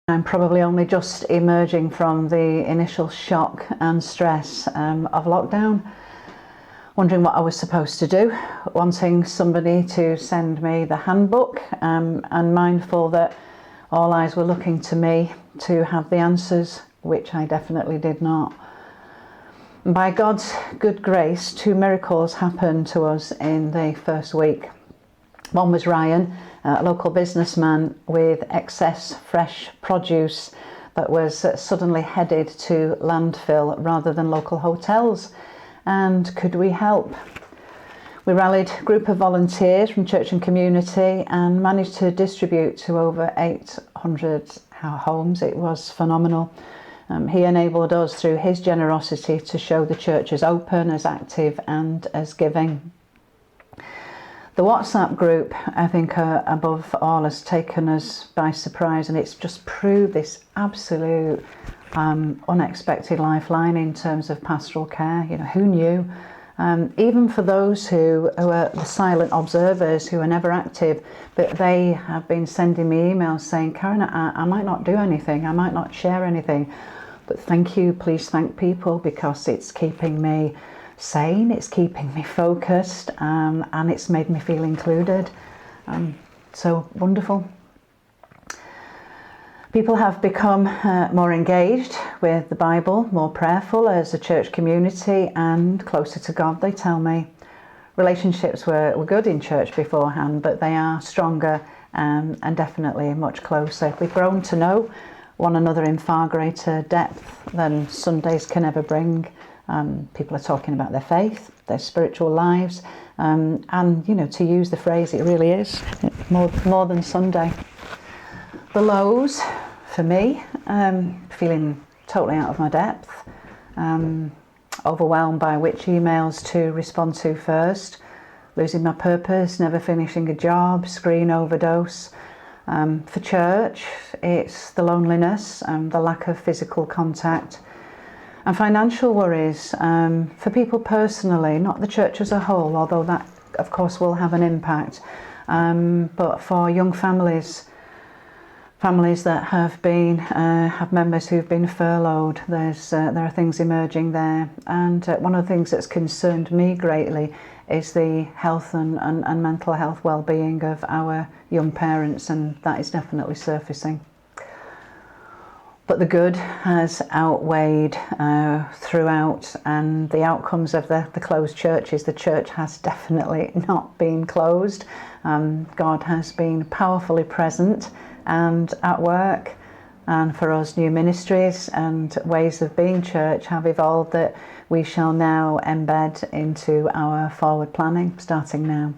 I'm probably only just emerging from the initial shock and stress of lockdown, wondering what I was supposed to do, wanting somebody to send me the handbook, and mindful that all eyes were looking to me to have the answers, which I definitely did not. And by God's good grace, 2 miracles happened to us in the first week. One was Ryan, a local businessman with excess fresh produce that was suddenly headed to landfill rather than local hotels. And could we help? We rallied a group of volunteers from church and community and managed to distribute to over 800 homes. It was phenomenal. He enabled us through his generosity to show the church as open, as active and as giving. The WhatsApp group, I think, above all, has taken us by surprise, and it's just proved this absolute unexpected lifeline in terms of pastoral care. You know, who knew? Even for those who are the silent observers, who are never active, but they have been sending me emails saying, Karen, I might not do anything, I might not share anything, but thank you, please thank people, because it's keeping me sane, it's keeping me focused, and it's made me feel included. So wonderful. People have become more engaged with the Bible, more prayerful as a church community, and closer to God, they tell me. Relationships were good in church beforehand, but they are stronger and definitely much closer. We've grown to know one another in far greater depth than Sundays can ever bring. People are talking about their faith, their spiritual lives, and, you know, to use the phrase, it really is more than Sunday. The lows, for me, feeling totally out of my depth, overwhelmed by which emails to respond to first, losing my purpose, never finishing a job, screen overdose. For church, it's the loneliness and the lack of physical contact. And financial worries for people personally, not the church as a whole, although that, of course, will have an impact. But for young families that have members who've been furloughed, there are things emerging there. And one of the things that's concerned me greatly is the health and mental health well-being of our young parents, and that is definitely surfacing. But the good has outweighed throughout, and the outcomes of the closed churches. The church has definitely not been closed. God has been powerfully present and at work, and for us, new ministries and ways of being church have evolved that we shall now embed into our forward planning starting now.